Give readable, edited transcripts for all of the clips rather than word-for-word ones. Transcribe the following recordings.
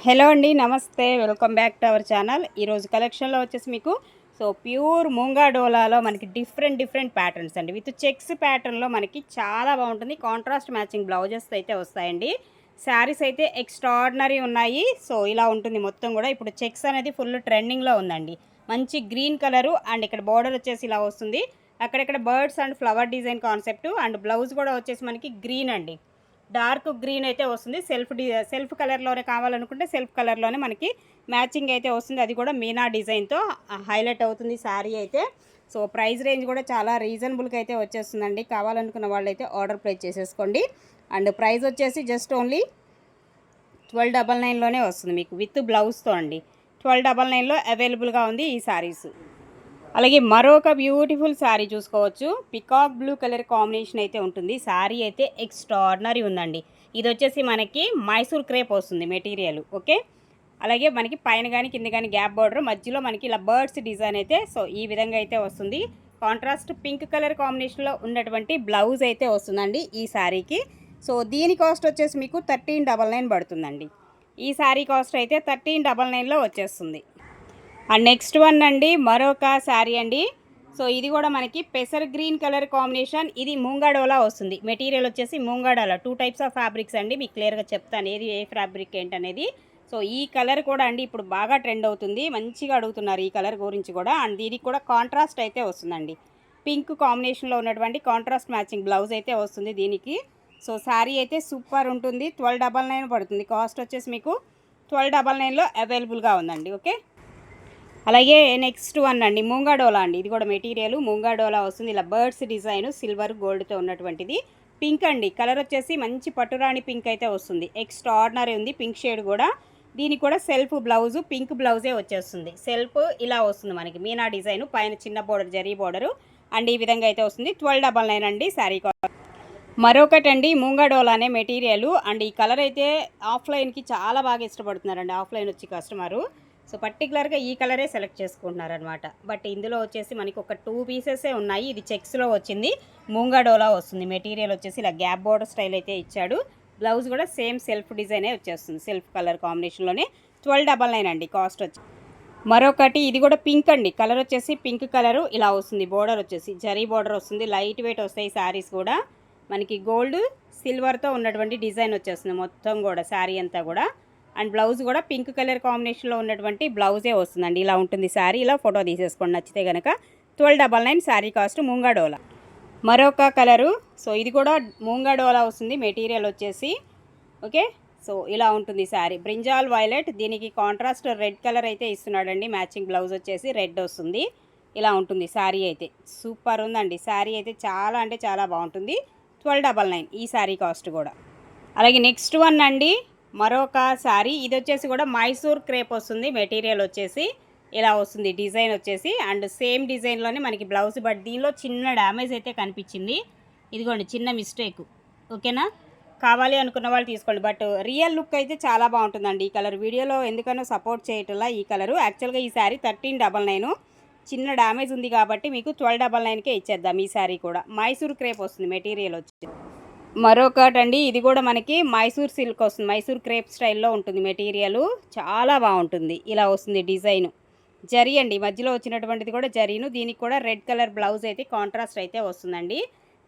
Hello అండి, నమస్తే. Welcome back to our channel. ఈరోజు కలెక్షన్లో వచ్చేసి మీకు ప్యూర్ మూంగా డోలాలో మనకి డిఫరెంట్ ప్యాటర్న్స్ అండి. విత్ చెక్స్ ప్యాటర్న్లో మనకి చాలా బాగుంటుంది. కాంట్రాస్ట్ మ్యాచింగ్ బ్లౌజెస్ అయితే వస్తాయండి. శారీస్ అయితే ఎక్స్ట్రాడినరీ ఉన్నాయి. ఇలా ఉంటుంది మొత్తం కూడా. ఇప్పుడు చెక్స్ అనేది ఫుల్ ట్రెండింగ్లో ఉందండి. మంచి గ్రీన్ కలరు అండ్ ఇక్కడ బార్డర్ వచ్చేసి ఇలా వస్తుంది. అక్కడక్కడ birds and flower design concept and blouse కూడా వచ్చేసి మనకి గ్రీన్ అండి. డార్క్ గ్రీన్ అయితే వస్తుంది. సెల్ఫ్ కలర్లోనే కావాలనుకుంటే సెల్ఫ్ కలర్లోనే మనకి మ్యాచింగ్ అయితే వస్తుంది. అది కూడా మీనా డిజైన్తో హైలైట్ అవుతుంది శారీ అయితే. ప్రైస్ రేంజ్ కూడా చాలా రీజనబుల్గా అయితే వచ్చేస్తుందండి. కావాలనుకున్న వాళ్ళైతే ఆర్డర్ ప్లేస్ చేసేసుకోండి. అండ్ ప్రైస్ వచ్చేసి జస్ట్ ఓన్లీ 1299లోనే వస్తుంది మీకు విత్ బ్లౌజ్తో అండి. 1299లో అవైలబుల్గా ఉంది ఈ శారీస్. అలాగే మరొక బ్యూటిఫుల్ శారీ చూసుకోవచ్చు. పికాక్ బ్లూ కలర్ కాంబినేషన్ అయితే ఉంటుంది. శారీ అయితే ఎక్స్ట్రాడినరీ ఉందండి. ఇది వచ్చేసి మనకి మైసూర్ క్రేప్ వస్తుంది మెటీరియల్. ఓకే, అలాగే మనకి పైన కానీ కింద కానీ గ్యాప్ బార్డర్, మధ్యలో మనకి ఇలా బర్డ్స్ డిజైన్ అయితే ఈ విధంగా అయితే వస్తుంది. కాంట్రాస్ట్ పింక్ కలర్ కాంబినేషన్లో ఉన్నటువంటి బ్లౌజ్ అయితే వస్తుందండి ఈ శారీకి. దీని కాస్ట్ వచ్చేసి మీకు 1399 పడుతుందండి. ఈ శారీ కాస్ట్ అయితే 1399లో వచ్చేస్తుంది. అండ్ నెక్స్ట్ వన్ అండి, మరొక శారీ అండి. ఇది కూడా మనకి పెసర్ గ్రీన్ కలర్ కాంబినేషన్. ఇది మూంగాడోలా వస్తుంది. మెటీరియల్ వచ్చేసి మూంగాడోలా. 2 టైప్స్ ఆఫ్ ఫ్యాబ్రిక్స్ అండి. మీకు క్లియర్గా చెప్తాను ఏది ఏ ఫ్యాబ్రిక్ ఏంటనేది. ఈ కలర్ కూడా అండి ఇప్పుడు బాగా ట్రెండ్ అవుతుంది. మంచిగా అడుగుతున్నారు ఈ కలర్ గురించి కూడా. అండ్ దీనికి కూడా కాంట్రాస్ట్ అయితే వస్తుందండి. పింక్ కాంబినేషన్లో ఉన్నటువంటి కాంట్రాస్ట్ మ్యాచింగ్ బ్లౌజ్ అయితే వస్తుంది దీనికి. శారీ అయితే సూపర్ ఉంటుంది. 1299 పడుతుంది. కాస్ట్ వచ్చేసి మీకు 1299లో అవైలబుల్గా ఉందండి. ఓకే, అలాగే నెక్స్ట్ వన్ అండి, మూంగాడోలా అండి. ఇది కూడా మెటీరియల్ మూంగాడోలా వస్తుంది. ఇలా బర్డ్స్ డిజైన్ సిల్వర్ గోల్డ్తో ఉన్నటువంటిది. పింక్ అండి, కలర్ వచ్చేసి మంచి పట్టురాణి పింక్ అయితే వస్తుంది. ఎక్స్ట్రాడినరీ ఉంది పింక్ షేడ్ కూడా. దీనికి కూడా సెల్ఫ్ బ్లౌజు పింక్ బ్లౌజే వచ్చేస్తుంది. సెల్ఫ్ ఇలా వస్తుంది మనకి మీనా డిజైన్, పైన చిన్న బోర్డర్ జరీ బోర్డరు అండ్ ఈ విధంగా అయితే వస్తుంది. 1299 అండి శారీ కాస్ట్. మరొకటి అండి, మూంగాడోలానే మెటీరియల్. అండ్ ఈ కలర్ అయితే ఆఫ్లైన్కి చాలా బాగా ఇష్టపడుతున్నారండి. ఆఫ్లైన్ వచ్చి కస్టమరు పర్టికులర్గా ఈ కలరే సెలెక్ట్ చేసుకుంటున్నారనమాట. బట్ ఇందులో వచ్చేసి మనకి ఒక 2 పీసెసే ఉన్నాయి. ఇది చెక్స్లో వచ్చింది. మూంగాడోలా వస్తుంది. మెటీరియల్ వచ్చేసి ఇలా గ్యాప్ బోర్డర్ స్టైల్ అయితే ఇచ్చాడు. బ్లౌజ్ కూడా సేమ్ సెల్ఫ్ డిజైనే వచ్చేస్తుంది. సెల్ఫ్ కలర్ కాంబినేషన్లోనే 1299 అండి కాస్ట్ వచ్చి. మరొకటి ఇది కూడా పింక్ అండి. కలర్ వచ్చేసి పింక్ కలరు ఇలా వస్తుంది. బోర్డర్ వచ్చేసి జరీ బోర్డర్ వస్తుంది. లైట్ వెయిట్ వస్తాయి శారీస్ కూడా. మనకి గోల్డ్ సిల్వర్తో ఉన్నటువంటి డిజైన్ వచ్చేస్తుంది మొత్తం కూడా శారీ అంతా కూడా. అండ్ బ్లౌజ్ కూడా పింక్ కలర్ కాంబినేషన్లో ఉన్నటువంటి బ్లౌజే వస్తుందండి. ఇలా ఉంటుంది శారీ. ఇలా ఫోటో తీసేసుకోండి నచ్చితే కనుక. 1299 శారీ కాస్ట్. మూంగాడోలా మరొక కలరు. ఇది కూడా మూంగాడోలా వస్తుంది మెటీరియల్ వచ్చేసి. ఓకే, ఇలా ఉంటుంది శారీ. బ్రింజాల్ వైలెట్, దీనికి కాంట్రాస్ట్ రెడ్ కలర్ అయితే ఇస్తున్నాడండి. మ్యాచింగ్ బ్లౌజ్ వచ్చేసి రెడ్ వస్తుంది. ఇలా ఉంటుంది శారీ అయితే. సూపర్ ఉందండి శారీ అయితే. చాలా అంటే చాలా బాగుంటుంది. 1299 ఈ శారీ కాస్ట్ కూడా. అలాగే నెక్స్ట్ వన్ అండి, మరొక శారీ. ఇది వచ్చేసి కూడా మైసూర్ క్రేప్ వస్తుంది. మెటీరియల్ వచ్చేసి ఇలా వస్తుంది డిజైన్ వచ్చేసి. అండ్ సేమ్ డిజైన్లోనే మనకి బ్లౌజ్. బట్ దీనిలో చిన్న డ్యామేజ్ అయితే కనిపించింది. ఇదిగోండి చిన్న మిస్టేక్. ఓకేనా, కావాలి అనుకున్న వాళ్ళు తీసుకోండి. బట్ రియల్ లుక్ అయితే చాలా బాగుంటుందండి ఈ కలర్. వీడియోలో ఎందుకనో సపోర్ట్ చేయటంలా ఈ కలరు. యాక్చువల్గా ఈ శారీ 1399. చిన్న డ్యామేజ్ ఉంది కాబట్టి మీకు 1299కే ఇచ్చేద్దాం ఈ శారీ కూడా. మైసూర్ క్రేప్ వస్తుంది మెటీరియల్ వచ్చి. మరొకటి అండి, ఇది కూడా మనకి మైసూర్ సిల్క్ వస్తుంది. మైసూర్ క్రేప్ స్టైల్లో ఉంటుంది మెటీరియల్. చాలా బాగుంటుంది. ఇలా వస్తుంది డిజైన్. జరీ అండి, మధ్యలో వచ్చినటువంటిది కూడా జరీను. దీనికి కూడా రెడ్ కలర్ బ్లౌజ్ అయితే కాంట్రాస్ట్ అయితే వస్తుందండి.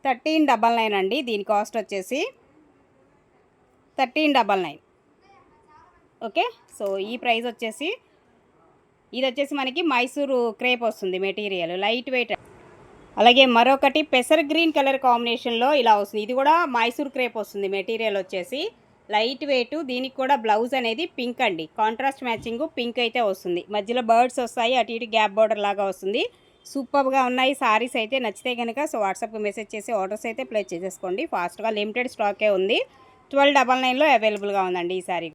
1399 అండి దీని కాస్ట్ వచ్చేసి. 1399. ఓకే, ఈ ప్రైస్ వచ్చేసి ఇది వచ్చేసి మనకి మైసూరు క్రేప్ వస్తుంది మెటీరియల్. Light weight. అలాగే మరొకటి పెసర్ గ్రీన్ కలర్ కాంబినేషన్లో ఇలా వస్తుంది. ఇది కూడా మైసూర్ క్రేప్ వస్తుంది మెటీరియల్ వచ్చేసి. Light weight. దీనికి కూడా బ్లౌజ్ అనేది పింక్ అండి. కాంట్రాస్ట్ మ్యాచింగ్ పింక్ అయితే వస్తుంది. మధ్యలో బర్డ్స్ వస్తాయి. అటు ఇటు గ్యాప్ బోర్డర్ లాగా వస్తుంది. సూపర్గా ఉన్నాయి సారీస్ అయితే. నచ్చితే కనుక వాట్సాప్కి మెసేజ్ చేసి ఆర్డర్స్ అయితే ప్లేస్ చేసేసుకోండి. ఫాస్ట్గా లిమిటెడ్ స్టాకే ఉంది. 1299లో అవైలబుల్గా ఉందండి ఈ సారీ.